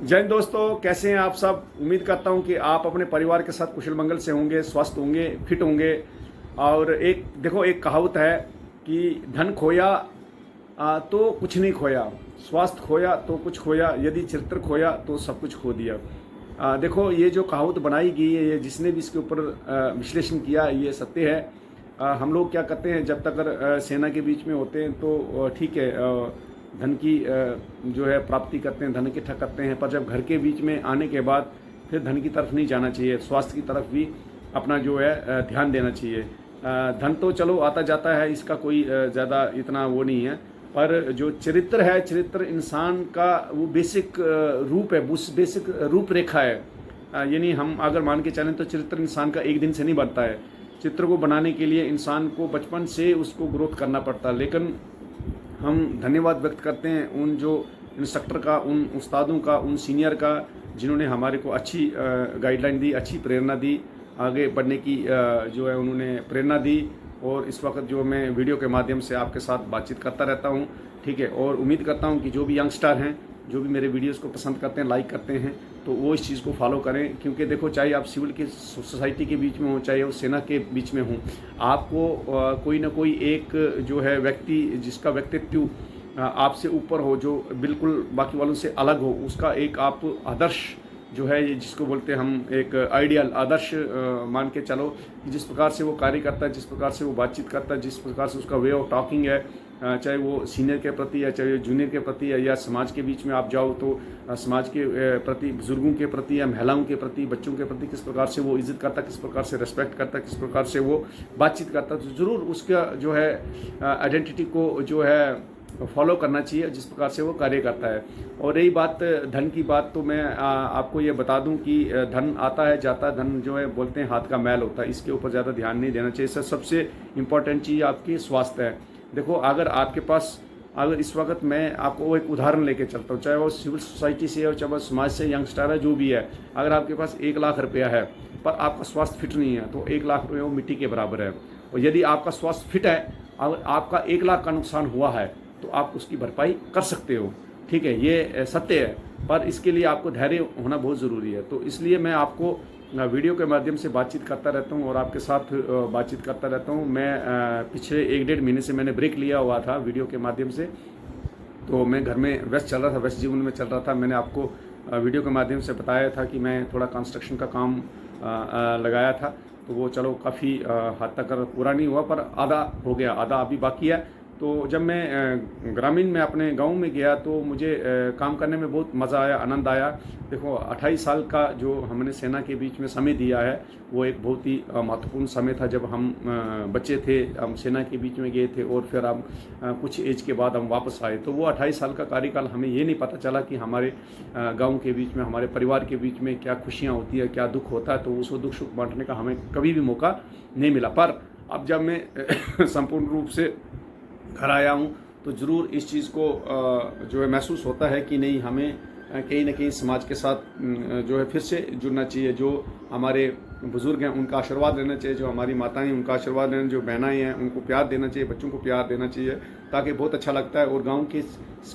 जय हिंद दोस्तों, कैसे हैं आप सब। उम्मीद करता हूं कि आप अपने परिवार के साथ कुशल मंगल से होंगे, स्वस्थ होंगे, फिट होंगे। और एक कहावत है कि धन खोया तो कुछ नहीं खोया, स्वास्थ्य खोया तो कुछ खोया, यदि चरित्र खोया तो सब कुछ खो दिया। देखो, ये जो कहावत बनाई गई है, ये जिसने भी इसके ऊपर विश्लेषण किया, ये सत्य है। हम लोग क्या करते हैं, जब तक अगर सेना के बीच में होते हैं तो ठीक है, धन की जो है प्राप्ति करते हैं, धन इकट्ठा करते हैं। पर जब घर के बीच में आने के बाद फिर धन की तरफ नहीं जाना चाहिए, स्वास्थ्य की तरफ भी अपना जो है ध्यान देना चाहिए। धन तो चलो आता जाता है, इसका कोई ज़्यादा इतना वो नहीं है। पर जो चरित्र है, चरित्र इंसान का वो बेसिक रूप है, बेसिक रूपरेखा है। यानी हम अगर मान के चलें तो चरित्र इंसान का एक दिन से नहीं बनता है। चित्र को बनाने के लिए इंसान को बचपन से उसको ग्रोथ करना पड़ता है। लेकिन हम धन्यवाद व्यक्त करते हैं उन जो इंस्ट्रक्टर का, उन उस्तादों का, उन सीनियर का, जिन्होंने हमारे को अच्छी गाइडलाइन दी, अच्छी प्रेरणा दी, आगे बढ़ने की जो है उन्होंने प्रेरणा दी। और इस वक्त जो मैं वीडियो के माध्यम से आपके साथ बातचीत करता रहता हूँ, ठीक है। और उम्मीद करता हूँ कि जो भी यंगस्टर हैं, जो भी मेरे वीडियोस को पसंद करते हैं, लाइक करते हैं, तो वो इस चीज़ को फॉलो करें। क्योंकि देखो, चाहे आप सिविल की सोसाइटी के बीच में हो, चाहे वो सेना के बीच में हो, आपको कोई ना कोई एक जो है व्यक्ति, जिसका व्यक्तित्व आपसे ऊपर हो, जो बिल्कुल बाकी वालों से अलग हो, उसका एक आप आदर्श जो है, जिसको बोलते हैं हम एक आइडियल आदर्श मान के चलो कि जिस प्रकार से वो कार्य करता है, जिस प्रकार से वो बातचीत करता है, जिस प्रकार से उसका वे ऑफ टॉकिंग है, चाहे वो सीनियर के प्रति है, चाहे जूनियर के प्रति है, या समाज के बीच में आप जाओ तो समाज के प्रति, बुजुर्गों के प्रति या महिलाओं के प्रति, बच्चों के प्रति किस प्रकार से वो इज्जत करता है, किस प्रकार से रेस्पेक्ट करता है, किस प्रकार से वो बातचीत करता है, तो ज़रूर उसका जो है आइडेंटिटी को जो है फॉलो करना चाहिए, जिस प्रकार से वो कार्य करता है। और रही बात धन की बात, तो मैं आपको ये बता दूं कि धन आता है जाता है, धन जो है बोलते हैं हाथ का मैल होता है, इसके ऊपर ज़्यादा ध्यान नहीं देना चाहिए। सबसे इम्पोर्टेंट चीज़ आपकी स्वास्थ्य है। देखो, अगर आपके पास, अगर इस वक्त मैं आपको एक उदाहरण लेके चलता हूँ, चाहे वो सिविल सोसाइटी से हो, चाहे वो समाज से यंगस्टर है, जो भी है, अगर आपके पास 1,00,000 रुपया है पर आपका स्वास्थ्य फिट नहीं है, तो 1,00,000 रुपये वो मिट्टी के बराबर है। और यदि आपका स्वास्थ्य फिट है, अगर आपका 1,00,000 का नुकसान हुआ है, तो आप उसकी भरपाई कर सकते हो, ठीक है। ये सत्य है, पर इसके लिए आपको धैर्य होना बहुत ज़रूरी है। तो इसलिए मैं आपको वीडियो के माध्यम से बातचीत करता रहता हूँ और आपके साथ बातचीत करता रहता हूँ। मैं पिछले 1-1.5 महीने से मैंने ब्रेक लिया हुआ था वीडियो के माध्यम से, तो मैं घर में व्यस्त चल रहा था, व्यस्त जीवन में चल रहा था। मैंने आपको वीडियो के माध्यम से बताया था कि मैं थोड़ा कंस्ट्रक्शन का काम लगाया था, तो वो चलो काफ़ी हद तक पूरा नहीं हुआ, पर आधा हो गया, आधा अभी बाकी है। तो जब मैं ग्रामीण में अपने गांव में गया, तो मुझे काम करने में बहुत मज़ा आया, आनंद आया। देखो, 28 साल का जो हमने सेना के बीच में समय दिया है, वो एक बहुत ही महत्वपूर्ण समय था। जब हम बच्चे थे, हम सेना के बीच में गए थे, और फिर हम कुछ एज के बाद हम वापस आए। तो वो 28 साल का कार्यकाल, हमें ये नहीं पता चला कि हमारे गाँव के बीच में, हमारे परिवार के बीच में क्या खुशियाँ होती है, क्या दुख होता है। तो उसको दुख सुख बांटने का हमें कभी भी मौका नहीं मिला। पर अब जब मैं संपूर्ण रूप से घर आया हूँ, तो ज़रूर इस चीज़ को जो है महसूस होता है कि नहीं, हमें कहीं ना कहीं समाज के साथ जो है फिर से जुड़ना चाहिए। जो हमारे बुज़ुर्ग हैं, उनका आशीर्वाद लेना चाहिए, जो हमारी माताएं हैं उनका आशीर्वाद लेना, जो बहनाएं हैं उनको प्यार देना चाहिए, बच्चों को प्यार देना चाहिए, ताकि बहुत अच्छा लगता है। और गाँव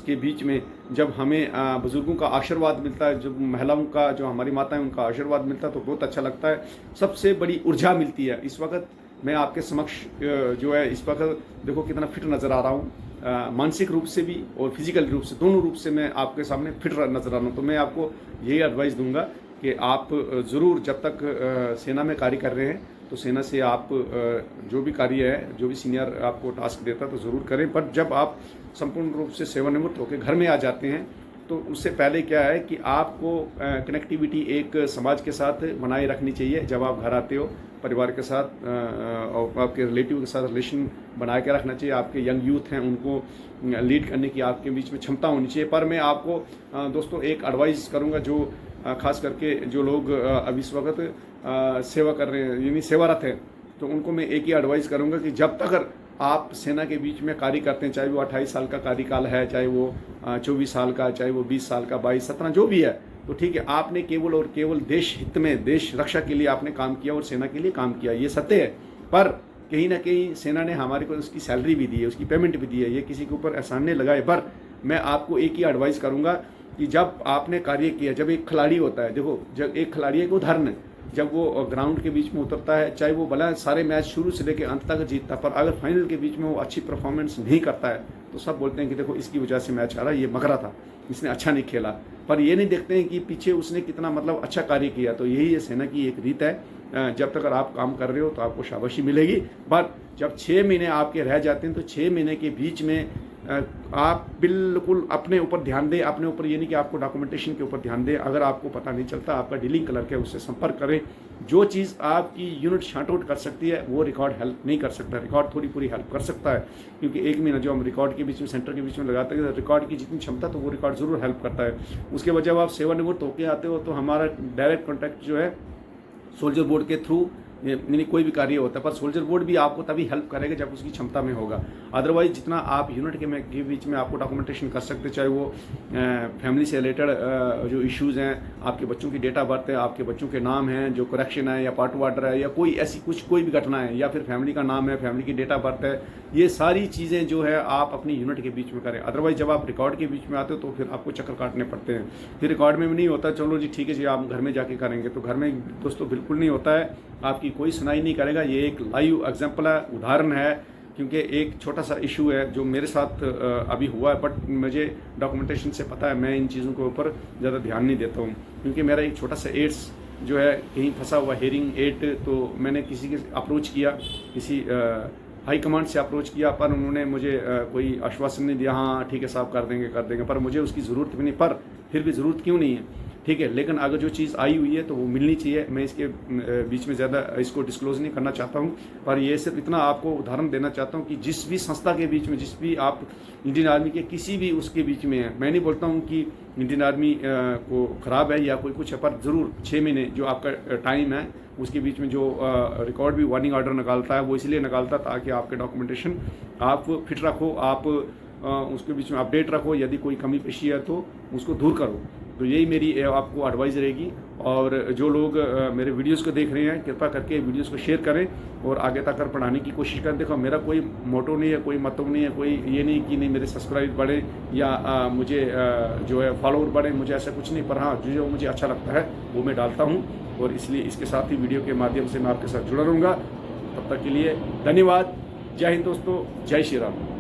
के बीच में जब हमें बुज़ुर्गों का आशीर्वाद मिलता है, जब महिलाओं का, जो हमारी माताएँ हैं उनका आशीर्वाद मिलता है, तो बहुत अच्छा लगता है। सबसे बड़ी ऊर्जा मिलती है। इस वक्त मैं आपके समक्ष जो है, इस वक्त देखो कितना फिट नज़र आ रहा हूँ, मानसिक रूप से भी और फिजिकल रूप से, दोनों रूप से मैं आपके सामने फिट नज़र आ रहा हूँ। तो मैं आपको यही एडवाइस दूंगा कि आप ज़रूर, जब तक सेना में कार्य कर रहे हैं, तो सेना से आप जो भी कार्य है, जो भी सीनियर आपको टास्क देता है, तो ज़रूर करें। पर जब आप संपूर्ण रूप से सेवानिवृत्त होकर घर में आ जाते हैं, तो उससे पहले क्या है कि आपको कनेक्टिविटी एक समाज के साथ बनाए रखनी चाहिए। जब आप घर आते हो, परिवार के साथ और आपके रिलेटिव के साथ रिलेशन बना के रखना चाहिए। आपके यंग यूथ हैं, उनको लीड करने की आपके बीच में क्षमता होनी चाहिए। पर मैं आपको दोस्तों एक एडवाइस करूंगा, जो खास करके जो लोग अभी इस वक्त सेवा कर रहे हैं, यानी सेवारत हैं, तो उनको मैं एक ही एडवाइस करूंगा कि जब तक आप सेना के बीच में कार्य करते हैं, चाहे वो 28 साल का कार्यकाल है, चाहे वो 24 साल का, चाहे वो 20 साल का, 22, 17, जो भी है, तो ठीक है, आपने केवल और केवल देश हित में, देश रक्षा के लिए आपने काम किया और सेना के लिए काम किया, ये सत्य है। पर कहीं ना कहीं सेना ने हमारे को उसकी सैलरी भी दी है, उसकी पेमेंट भी दी है, ये किसी के ऊपर एहसान नहीं लगाए। पर मैं आपको एक ही एडवाइस करूंगा कि जब आपने कार्य किया, जब एक खिलाड़ी होता है, देखो जब एक खिलाड़ी एक उदाहरण है, जब वो ग्राउंड के बीच में उतरता है, चाहे वो भला सारे मैच शुरू से लेकर अंत तक जीतता, पर अगर फाइनल के बीच में वो अच्छी परफॉर्मेंस नहीं करता है तो सब बोलते हैं कि देखो इसकी वजह से मैच हारा, ये मगरा था, इसने अच्छा नहीं खेला। पर ये नहीं देखते हैं कि पीछे उसने कितना मतलब अच्छा कार्य किया। तो यही है सेना की एक रीत है, जब तक अगर आप काम कर रहे हो तो आपको शाबाशी मिलेगी। बट जब 6 महीने आपके रह जाते हैं तो 6 महीने के बीच में आप बिल्कुल अपने ऊपर ध्यान दें, अपने ऊपर ये नहीं कि आपको डॉक्यूमेंटेशन के ऊपर ध्यान दें। अगर आपको पता नहीं चलता, आपका डीलिंग क्लर्क है, उससे संपर्क करें। जो चीज़ आपकी यूनिट शार्ट आउट कर सकती है वो रिकॉर्ड हेल्प नहीं कर सकता, रिकॉर्ड थोड़ी पूरी हेल्प कर सकता है। क्योंकि 1 महीना जो हम रिकॉर्ड के बीच में, सेंटर के बीच में लगाते हैं, रिकॉर्ड की जितनी क्षमता तो वो रिकॉर्ड ज़रूर हेल्प करता है। उसके वजह जब आप सेवानिवृत्त होकर आते हो तो हमारा डायरेक्ट कॉन्टैक्ट जो है सोल्जर बोर्ड के थ्रू, यानी कोई भी कार्य होता है, पर सोल्जर बोर्ड भी आपको तभी हेल्प करेगा जब उसकी क्षमता में होगा। अदरवाइज जितना आप यूनिट के बीच में आपको डॉक्यूमेंटेशन कर सकते, चाहे वो फैमिली से रिलेटेड जो इश्यूज़ हैं, आपके बच्चों की डेट ऑफ बर्थ है, आपके बच्चों के नाम हैं, जो करेक्शन है या पार्ट वाटर है, या कोई ऐसी कोई भी घटना है, या फिर फैमिली का नाम है, फैमिली की डेट ऑफ बर्थ है, ये सारी चीज़ें जो है आप अपनी यूनिट के बीच में करें। अदरवाइज जब आप रिकॉर्ड के बीच में आते हो तो फिर आपको चक्कर काटने पड़ते हैं। फिर रिकॉर्ड में भी नहीं होता, चलो जी ठीक है जी आप घर में जाके करेंगे, तो घर में दोस्तों बिल्कुल नहीं होता है, आपकी कोई सुनाई नहीं करेगा। ये एक लाइव एग्जांपल है, उदाहरण है, क्योंकि एक छोटा सा इशू है जो मेरे साथ अभी हुआ है, बट मुझे डॉक्यूमेंटेशन से पता है, मैं इन चीज़ों के ऊपर ज़्यादा ध्यान नहीं देता हूँ। क्योंकि मेरा एक छोटा सा एड्स जो है कहीं फंसा हुआ, हेयरिंग एड, तो मैंने किसी के अप्रोच किया, किसी हाई कमांड से अप्रोच किया, पर उन्होंने मुझे कोई आश्वासन नहीं दिया, हाँ ठीक है साहब कर देंगे, पर मुझे उसकी ज़रूरत भी नहीं। पर फिर भी ज़रूरत क्यों नहीं है, ठीक है, लेकिन अगर जो चीज़ आई हुई है तो वो मिलनी चाहिए। मैं इसके बीच में ज़्यादा इसको डिस्क्लोज नहीं करना चाहता हूँ, पर ये सिर्फ इतना आपको उदाहरण देना चाहता हूँ कि जिस भी संस्था के बीच में, जिस भी आप इंडियन आर्मी के किसी भी उसके बीच में है, मैं नहीं बोलता हूँ कि इंडियन आर्मी को ख़राब है या कोई कुछ है, पर ज़रूर 6 महीने जो आपका टाइम है उसके बीच में जो रिकॉर्ड भी वार्निंग ऑर्डर निकालता है, वो इसलिए निकालता है ताकि आपके डॉक्यूमेंटेशन आप फिट रखो, आप उसके बीच में अपडेट रखो, यदि कोई कमी पेशी है तो उसको दूर करो। तो यही मेरी आपको एडवाइस रहेगी। और जो लोग मेरे वीडियोस को देख रहे हैं, कृपा करके वीडियोस को शेयर करें और आगे तक पढ़ाने की कोशिश करें। देखो मेरा कोई मोटो नहीं है, कोई मतलब नहीं है, कोई ये नहीं कि नहीं मेरे सब्सक्राइब बढ़े या मुझे जो है फॉलोअर बढ़े, मुझे ऐसा कुछ नहीं। पर हाँ, जो मुझे अच्छा लगता है वो मैं डालता हूँ, और इसलिए इसके साथ ही वीडियो के माध्यम से मैं आपके साथ जुड़ा रहूँगा। तब तक के लिए धन्यवाद। जय हिंद दोस्तों, जय श्री राम।